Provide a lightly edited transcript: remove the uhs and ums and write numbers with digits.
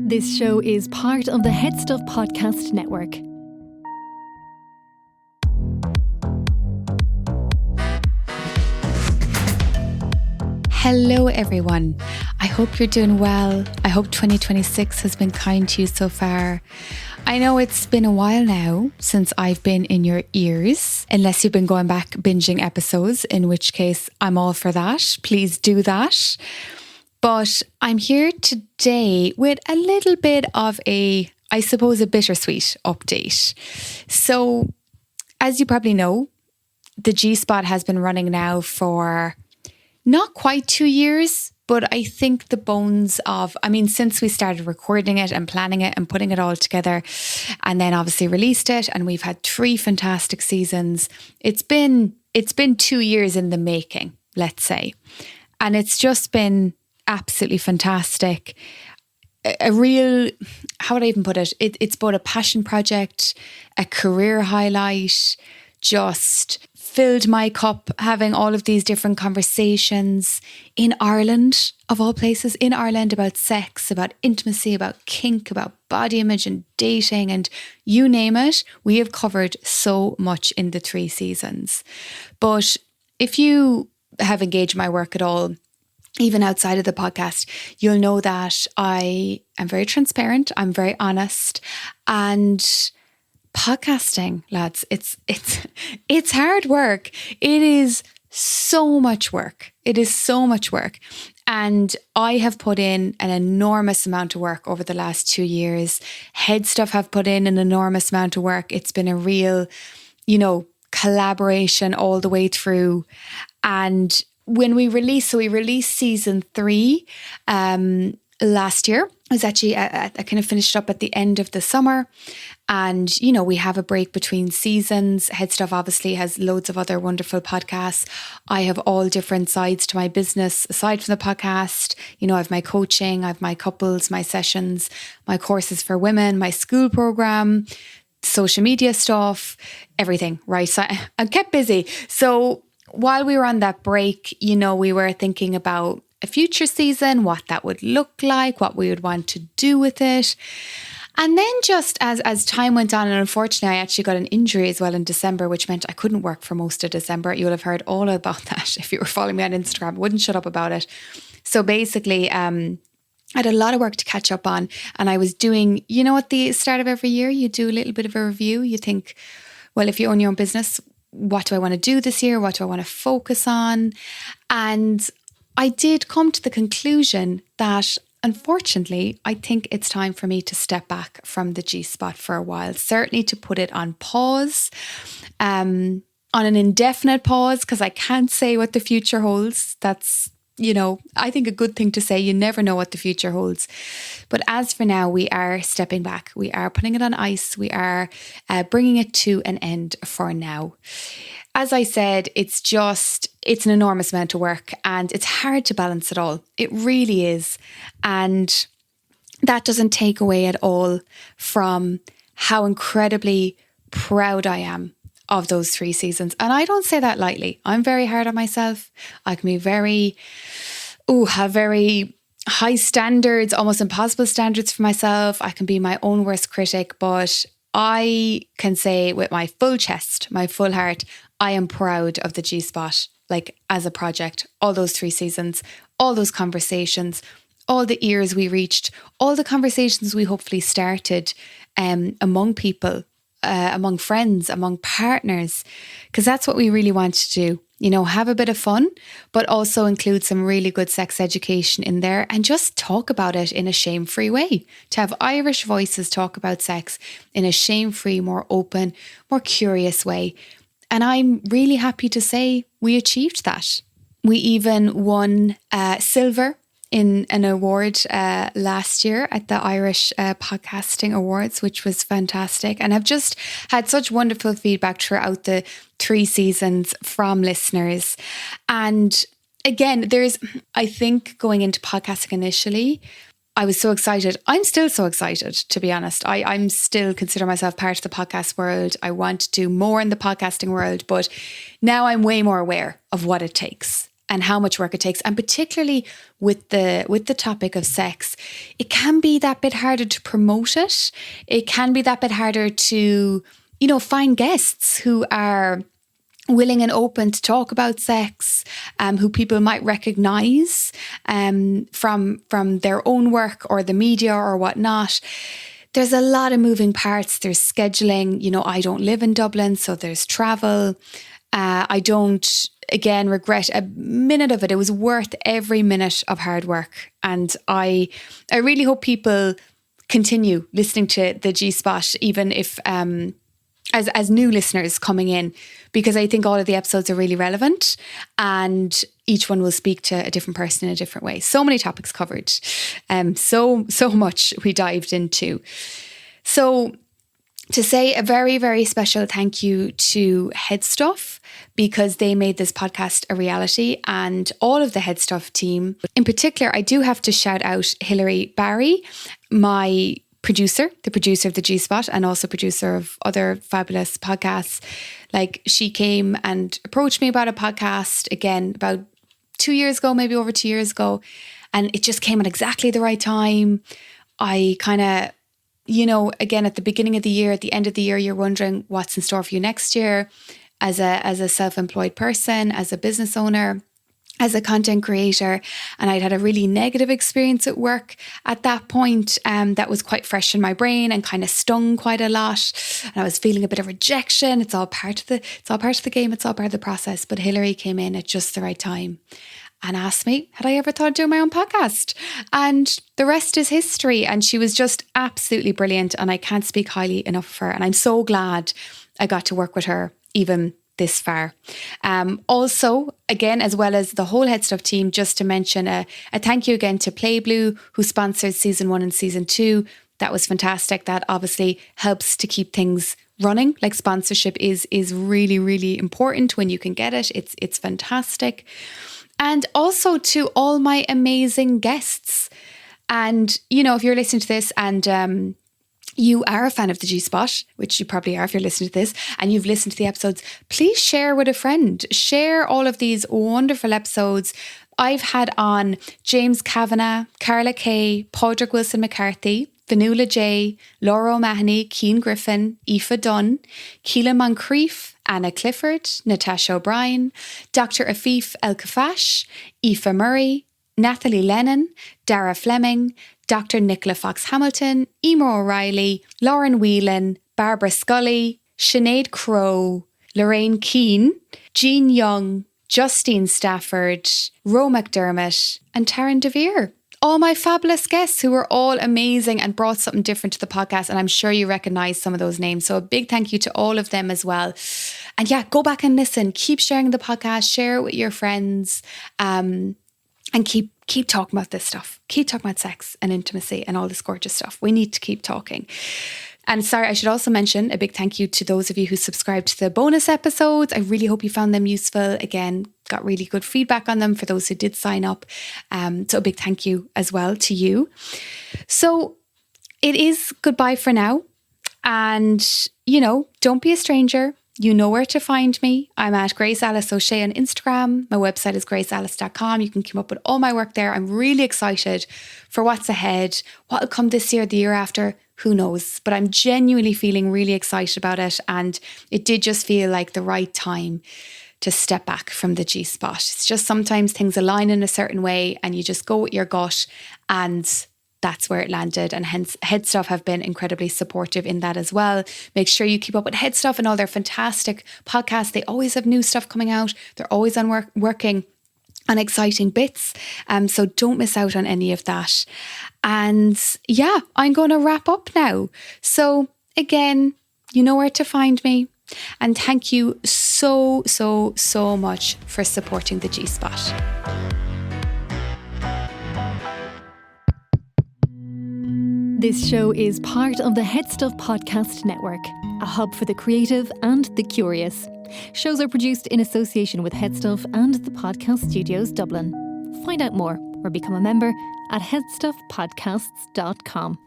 This show is part of the HeadStuff podcast network. Hello everyone. I hope you're doing well. I hope 2026 has been kind to you so far. I know it's been a while now since I've been in your ears, unless you've been going back binging episodes, in which case I'm all for that. Please do that. But I'm here today with a little bit of a bittersweet update. So, as you probably know, the G-Spot has been running now for not quite 2 years, but I think the bones of, since we started recording it and planning it and putting it all together and then obviously released it, and we've had 3 fantastic seasons. It's been 2 years in the making, let's say. And it's just been absolutely fantastic. A real, how would I even put it? It's both a passion project, a career highlight, just filled my cup having all of these different conversations in Ireland, of all places, in Ireland, about sex, about intimacy, about kink, about body image and dating, and you name it. We have covered so much in the 3 seasons. But if you have engaged my work at all, even outside of the podcast, you'll know that I am very transparent. I'm very honest. And podcasting, lads, it's hard work. It is so much work. It is so much work. And I have put in an enormous amount of work over the last 2 years. HeadStuff have put in an enormous amount of work. It's been a real, collaboration all the way through. And when we released season 3 last year. It was actually, I kind of finished up at the end of the summer. And, we have a break between seasons. HeadStuff obviously has loads of other wonderful podcasts. I have all different sides to my business aside from the podcast. I have my coaching, I have my couples, my sessions, my courses for women, my school program, social media stuff, everything, right? So I'm kept busy. So while we were on that break, we were thinking about a future season, what that would look like, what we would want to do with it. And then just as time went on, and unfortunately I actually got an injury as well in December, which meant I couldn't work for most of December. You'll have heard all about that if you were following me on Instagram. I wouldn't shut up about it. So basically, I had a lot of work to catch up on, and I was doing, at the start of every year, you do a little bit of a review. You think, well, if you own your own business, what do I want to do this year? What do I want to focus on? And I did come to the conclusion that, unfortunately, I think it's time for me to step back from the G-Spot for a while. Certainly to put it on pause, on an indefinite pause, because I can't say what the future holds. That's, I think a good thing to say. You never know what the future holds. But as for now, we are stepping back. We are putting it on ice. We are bringing it to an end for now. As I said, it's an enormous amount of work, and it's hard to balance it all. It really is. And that doesn't take away at all from how incredibly proud I am of those 3 seasons. And I don't say that lightly. I'm very hard on myself. I can be have very high standards, almost impossible standards for myself. I can be my own worst critic, but I can say with my full chest, my full heart, I am proud of the G-Spot, as a project, all those 3 seasons, all those conversations, all the ears we reached, all the conversations we hopefully started among people, among friends, among partners, because that's what we really want to do. Have a bit of fun, but also include some really good sex education in there and just talk about it in a shame-free way. To have Irish voices talk about sex in a shame-free, more open, more curious way. And I'm really happy to say we achieved that. We even won silver in an award last year at the Irish Podcasting Awards, which was fantastic. And I've just had such wonderful feedback throughout the 3 seasons from listeners. And again, I think going into podcasting initially, I was so excited. I'm still so excited, to be honest. I'm still consider myself part of the podcast world. I want to do more in the podcasting world, but now I'm way more aware of what it takes. and how much work it takes. And particularly with the topic of sex, it can be that bit harder to promote it. It can be that bit harder to, find guests who are willing and open to talk about sex, who people might recognize from their own work or the media or whatnot. There's a lot of moving parts. There's scheduling. I don't live in Dublin, so there's travel. I don't, again, regret a minute of it. It was worth every minute of hard work. And I really hope people continue listening to the G-Spot, even if as new listeners coming in, because I think all of the episodes are really relevant and each one will speak to a different person in a different way. So many topics covered. So much we dived into. So to say a very, very special thank you to HeadStuff, because they made this podcast a reality, and all of the HeadStuff team. In particular, I do have to shout out Hilary Barry, my producer, the producer of the G-Spot and also producer of other fabulous podcasts. Like, she came and approached me about a podcast, again, about 2 years ago, maybe over 2 years ago. And it just came at exactly the right time. I kind of, again, at the beginning of the year, at the end of the year, you're wondering what's in store for you next year as a self-employed person, as a business owner, as a content creator. And I'd had a really negative experience at work at that point that was quite fresh in my brain and kind of stung quite a lot. And I was feeling a bit of rejection. It's all part of the game. It's all part of the process. But Hilary came in at just the right time and asked me, had I ever thought of doing my own podcast? And the rest is history. And she was just absolutely brilliant. And I can't speak highly enough of her. And I'm so glad I got to work with her even this far. Also, again, as well as the whole HeadStuff team, just to mention a thank you again to PlayBlue, who sponsored season 1 and season 2. That was fantastic. That obviously helps to keep things running. Like, sponsorship is really, really important when you can get it. It's fantastic. And also to all my amazing guests. And, if you're listening to this and you are a fan of the G-Spot, which you probably are if you're listening to this, and you've listened to the episodes, please share with a friend. Share all of these wonderful episodes. I've had on James Kavanagh, Carla Kay, Padraig Wilson McCarthy, Vanula J, Laura O'Mahony, Keane Griffin, Aoife Dunn, Keelan Moncrief, Anna Clifford, Natasha O'Brien, Dr. Afif El Kafash, Aoife Murray, Nathalie Lennon, Dara Fleming, Dr. Nicola Fox-Hamilton, Emer O'Reilly, Lauren Whelan, Barbara Scully, Sinead Crowe, Lorraine Keane, Jean Young, Justine Stafford, Ro McDermott, and Taryn DeVere. All my fabulous guests who were all amazing and brought something different to the podcast. And I'm sure you recognise some of those names. So a big thank you to all of them as well. And yeah, go back and listen. Keep sharing the podcast. Share it with your friends. And keep talking about this stuff. Keep talking about sex and intimacy and all this gorgeous stuff. We need to keep talking. And sorry, I should also mention a big thank you to those of you who subscribed to the bonus episodes. I really hope you found them useful. Again, got really good feedback on them for those who did sign up. So a big thank you as well to you. So it is goodbye for now. And, don't be a stranger. You know where to find me. I'm at Grace Alice O'Shea on Instagram. My website is gracealice.com. You can keep up with all my work there. I'm really excited for what's ahead. What will come this year, the year after, who knows? But I'm genuinely feeling really excited about it. And it did just feel like the right time to step back from the G-Spot. It's just sometimes things align in a certain way and you just go with your gut, and that's where it landed. And hence HeadStuff have been incredibly supportive in that as well. Make sure you keep up with HeadStuff and all their fantastic podcasts. They always have new stuff coming out. They're always on working on exciting bits. So don't miss out on any of that. And yeah, I'm going to wrap up now. So again, you know where to find me. And thank you so much for supporting the G-Spot. This show is part of the HeadStuff Podcast Network, a hub for the creative and the curious. Shows are produced in association with HeadStuff and the Podcast Studios Dublin. Find out more or become a member at headstuffpodcasts.com.